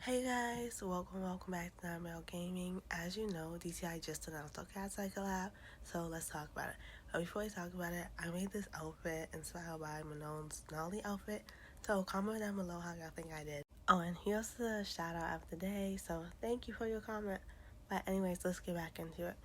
Hey guys, welcome back to Male Gaming. As you know, DTI just announced our Katseye collab, so let's talk about it. But before we talk about it, I made this outfit inspired by Manone's Nolly outfit, so comment down below how y'all think I did. Oh, and here's the shout out of the day, so thank you for your comment. But anyways, let's get back into it.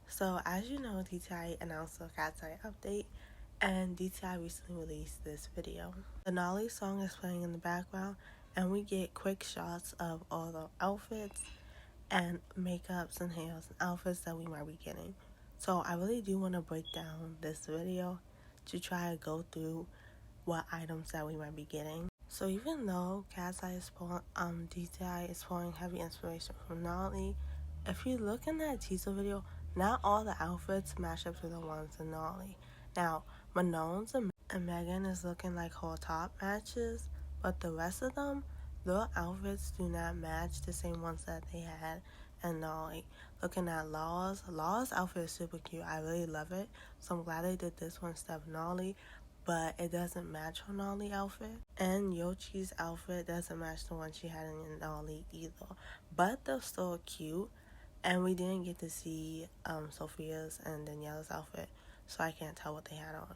So as you know, DTI announced the Katseye update, and DTI recently released this video. The Nolly song is playing in the background, and we get quick shots of all the outfits and makeups and hairs and outfits that we might be getting. So I really do want to break down this video to try to go through what items that we might be getting. So even though Katseye is DTI is pulling heavy inspiration from Nolly, if you look in that teaser video, not all the outfits match up to the ones in Nolly. Now, Manone's and Megan is looking like whole top matches, but the rest of them, their outfits do not match the same ones that they had in Nolly. Looking at Law's outfit is super cute. I really love it, so I'm glad they did this one instead of Nolly, but it doesn't match her Nolly outfit. And Yochi's outfit doesn't match the one she had in Nolly either, but they're still cute. And we didn't get to see Sophia's and Daniela's outfit, so I can't tell what they had on.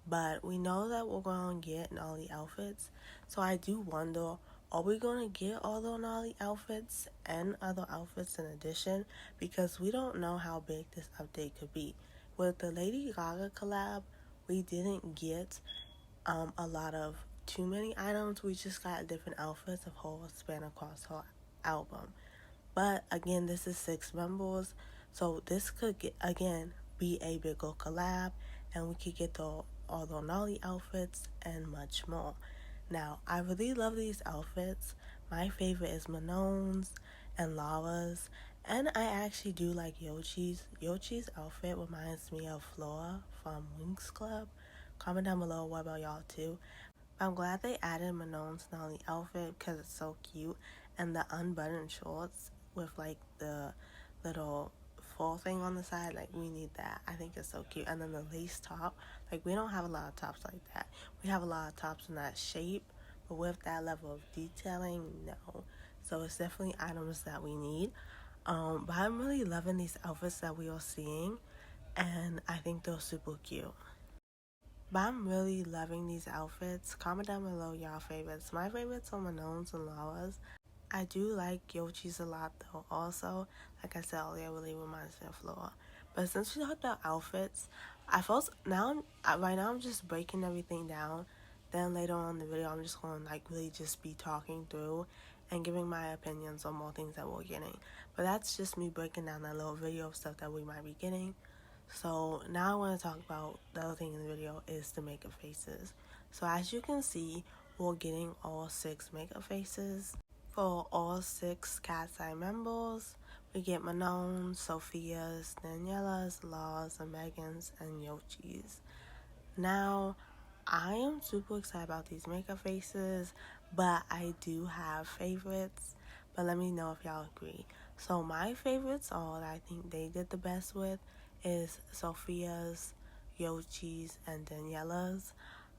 But we know that we're going to get Nolly outfits, so I do wonder, are we going to get all the Nolly outfits and other outfits in addition? Because we don't know how big this update could be. With the Lady Gaga collab, we didn't get a lot of too many items. We just got different outfits of whole span across her album. But again, this is 6 members, so this could be a bigger collab, and we could get all the Nolly outfits and much more. Now, I really love these outfits. My favorite is Manone's and Lara's, and I actually do like Yochi's. Yochi's outfit reminds me of Flora from Winx Club. Comment down below what about y'all too. I'm glad they added Manone's Nolly outfit because it's so cute, and the unbuttoned shorts with like the little fall thing on the side, like we need that. I think it's so cute. And then the lace top, like we don't have a lot of tops like that. We have a lot of tops in that shape, but with that level of detailing, no. So it's definitely items that we need. But I'm really loving these outfits that we are seeing, and I think they're super cute. But I'm really loving these outfits. Comment down below y'all favorites. My favorites are Manone's and Lara's. I do like Yochi's a lot though also. Like I said earlier, it really reminds me of Flora. But since we talked about outfits, right now I'm just breaking everything down. Then later on in the video, I'm just going to like really just be talking through and giving my opinions on more things that we're getting. But that's just me breaking down that little video of stuff that we might be getting. So now I want to talk about the other thing in the video is the makeup faces. So as you can see, we're getting all 6 makeup faces. For all 6 Katseye members, we get Manone's, Sophia's, Daniela's, Law's, and Megan's, and Yochi's. Now, I am super excited about these makeup faces, but I do have favorites. But let me know if y'all agree. So my favorites are that I think they did the best with is Sophia's, Yochi's, and Daniela's.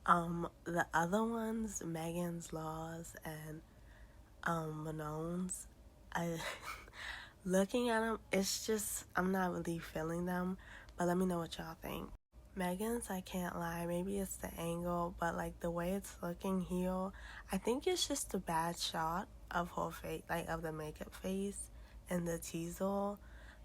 The other ones, Megan's, Law's, and Manone's, looking at them, it's just, I'm not really feeling them, but let me know what y'all think. Megan's, I can't lie, maybe it's the angle, but like the way it's looking here, I think it's just a bad shot of her face, like of the makeup face in the teaser.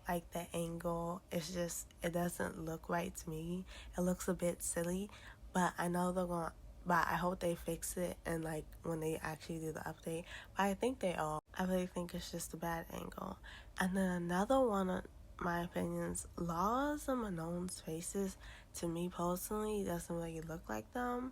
Like the angle, it's just, it doesn't look right to me. It looks a bit silly, but I hope they fix it and like when they actually do the update. But I think they are. I really think it's just a bad angle. And then another one of my opinions, Law's and Manone's faces, to me personally, doesn't really look like them.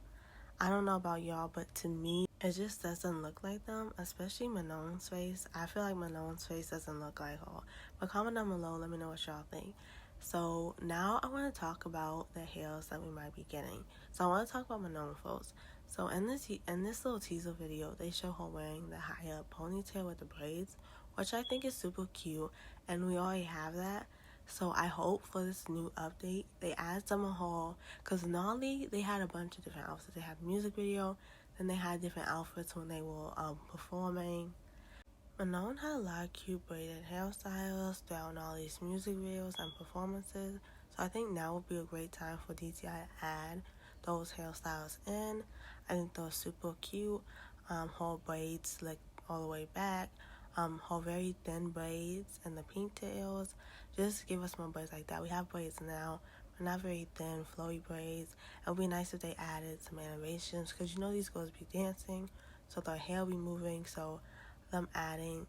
I don't know about y'all, but to me, it just doesn't look like them, especially Manone's face. I feel like Manone's face doesn't look like her. But comment down below, let me know what y'all think. So now I want to talk about the hairs that we might be getting. So I want to talk about Manone first. So in this little teaser video, they show her wearing the high up ponytail with the braids, which I think is super cute, and we already have that. So I hope for this new update, they add some of her, because Nolly, they had a bunch of different outfits. They had the music video, then they had different outfits when they were performing. Manon had a lot of cute braided hairstyles throughout all these music videos and performances, so I think now would be a great time for DTI to add those hairstyles in. I think they're super cute. Her braids slicked all the way back, her very thin braids and the pigtails. Just give us more braids like that. We have braids now, but not very thin, flowy braids. It would be nice if they added some animations, because you know these girls be dancing, so their hair will be moving, so them adding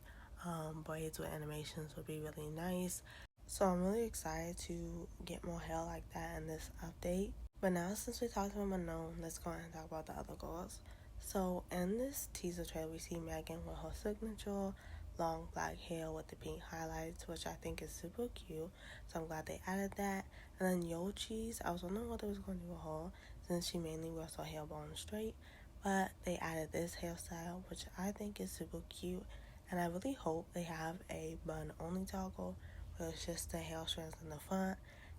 braids with animations would be really nice. So I'm really excited to get more hair like that in this update. But now, since we talked about Manon, let's go ahead and talk about the other girls. So in this teaser trailer, we see Megan with her signature long black hair with the pink highlights, which I think is super cute. So I'm glad they added that. And then Yochi's, I was wondering what they was going to do with her, since she mainly wears her hair bone straight. But they added this hairstyle, which I think is super cute. And I really hope they have a bun only toggle, where it's just the hair strands in the front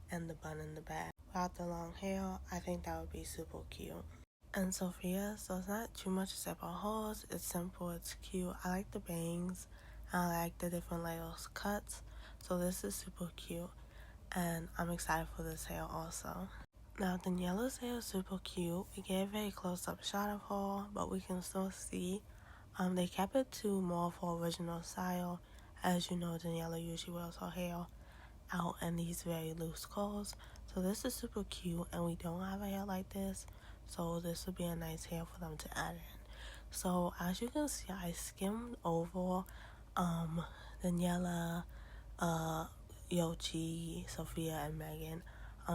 and the bun in the back. Without the long hair, I think that would be super cute. And Sophia, so it's not too much to say about hers. It's simple, it's cute. I like the bangs. I like the different layers cuts. So this is super cute. And I'm excited for this hair also. Now, Daniela's hair is super cute. We get a very close-up shot of her, but we can still see. They kept it to more of her original style. As you know, Daniela usually wears her hair out in these very loose curls. So this is super cute, and we don't have a hair like this, so this would be a nice hair for them to add in. So as you can see, I skimmed over Daniela, Yochi, Sophia, and Megan,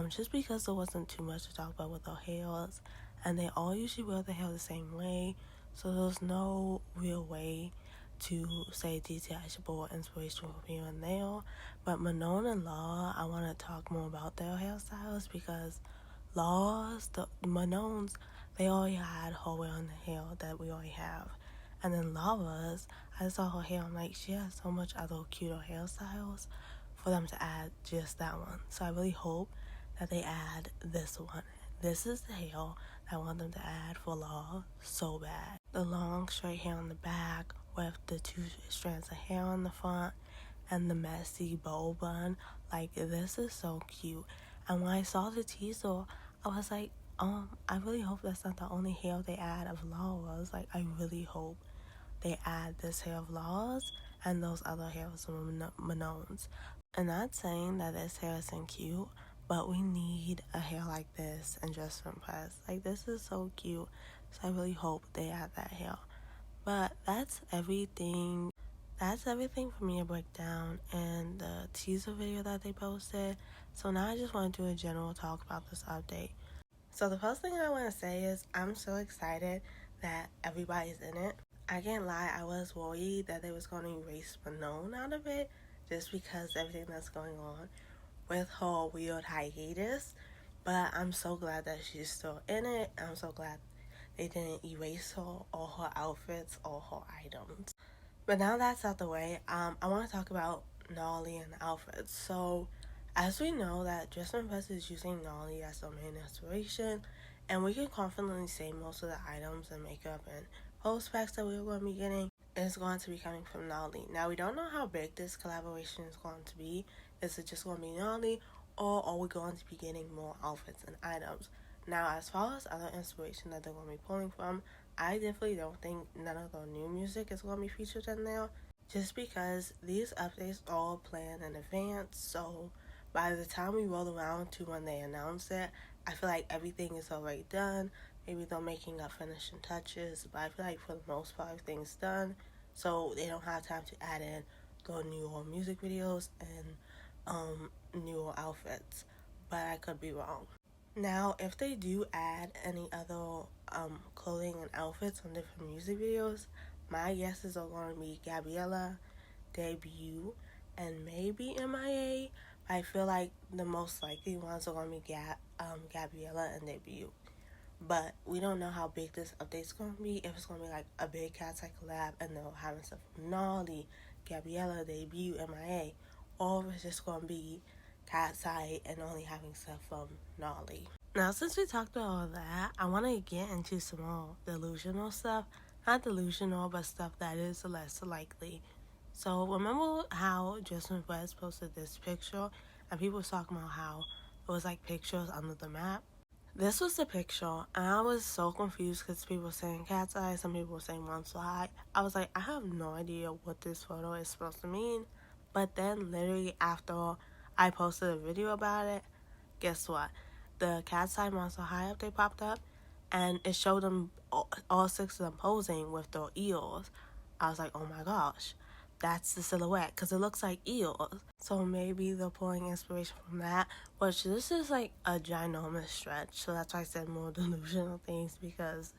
just because there wasn't too much to talk about with their hairs, and they all usually wear their hair the same way, so there's no real way to say DTI should pull inspiration from here and there. But Manon and Laura, I want to talk more about their hairstyles, because Laura's, the Manon's, they already had her wearing the hair that we already have. And then Laura's, I saw her hair, I'm like, she has so much other cuter hairstyles for them to add just that one. So I really hope that they add this one. This is the hair that I want them to add for Laura so bad. The long straight hair on the back with the 2 strands of hair on the front and the messy bow bun. Like, this is so cute. And when I saw the teaser, I was like, I really hope that's not the only hair they add of Laura's. Like, I really hope they add this hair of Laura's and those other hairs of Manon's. And not saying that this hair isn't cute, but we need a hair like this and Dress to Impress. Like, this is so cute. So I really hope they add that hair. But that's everything. That's everything for me to break down in the teaser video that they posted. So now I just want to do a general talk about this update. So the first thing I want to say is I'm so excited that everybody's in it. I can't lie, I was worried that they was going to erase Manon out of it, just because everything that's going on with her weird hiatus. But I'm so glad that she's still in it. I'm so glad they didn't erase her or her outfits or her items. But now that's out the way, I want to talk about Nolly and the outfits. So, as we know that Dress to Impress is using Nolly as their main inspiration, and we can confidently say most of the items and makeup and post packs that we're going to be getting is going to be coming from Nolly. Now, we don't know how big this collaboration is going to be. Is it just going to be Nolly, or are we going to be getting more outfits and items? Now, as far as other inspiration that they're going to be pulling from, I definitely don't think none of the new music is going to be featured in there, just because these updates are all planned in advance. So by the time we roll around to when they announce it, I feel like everything is already done. Maybe they're making up finishing touches, but I feel like for the most part everything's done, so they don't have time to add in the newer music videos and newer outfits. But I could be wrong. Now, if they do add any other clothing and outfits on different music videos, my guesses are going to be Gabriella, Debut, and maybe MIA. I feel like the most likely ones are going to be Gabriella and Debut. But we don't know how big this update's going to be. If it's going to be like a big Katseye collab and they're having stuff from Nolly, Gabriella, Debut, MIA, or if it's just going to be Katseye and only having stuff from Nolly. Now, since we talked about all that, I want to get into some more delusional stuff. Not delusional, but stuff that is less likely So remember how Justin West posted this picture and people was talking about how it was like pictures under the map? This was the picture, and I was so confused because people were saying Katseye, some people were saying Monster High. I was like, I have no idea what this photo is supposed to mean. But then, literally after I posted a video about it, guess what? The Katseye Monster High update popped up, and it showed them all 6 of them posing with their eels. I was like, oh my gosh, that's the silhouette because it looks like eels. So maybe they're pulling inspiration from that, which this is like a ginormous stretch. So that's why I said more delusional things because,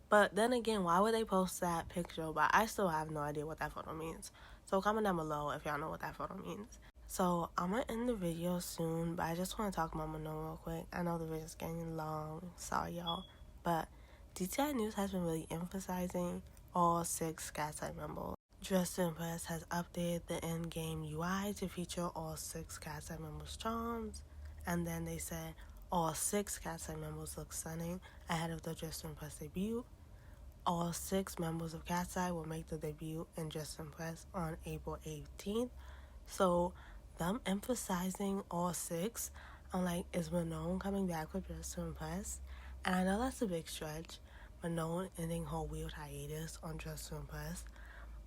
but then again, why would they post that picture? But I still have no idea what that photo means. So comment down below if y'all know what that photo means. So I'm gonna end the video soon, but I just want to talk about Manon real quick. I know the video's getting long, sorry y'all, but DTI News has been really emphasizing all 6 Katseye members. Dress to Impress has updated the in-game UI to feature all 6 Katseye members' charms, and then they said all 6 Katseye members look stunning ahead of the Dress to Impress debut. All 6 members of Katseye will make the debut in Dress to Impress on April 18th. So them emphasizing all 6, I'm like, is Manon coming back with Dress to Impress? And I know that's a big stretch, Manon ending her weird hiatus on Dress to Impress,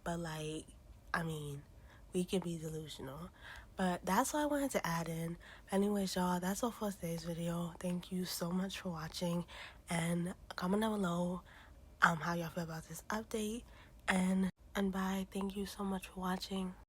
but like, I mean, we can be delusional. But that's what I wanted to add in. Anyways, y'all, that's all for today's video. Thank you so much for watching, and comment down below how y'all feel about this update, and bye. Thank you so much for watching.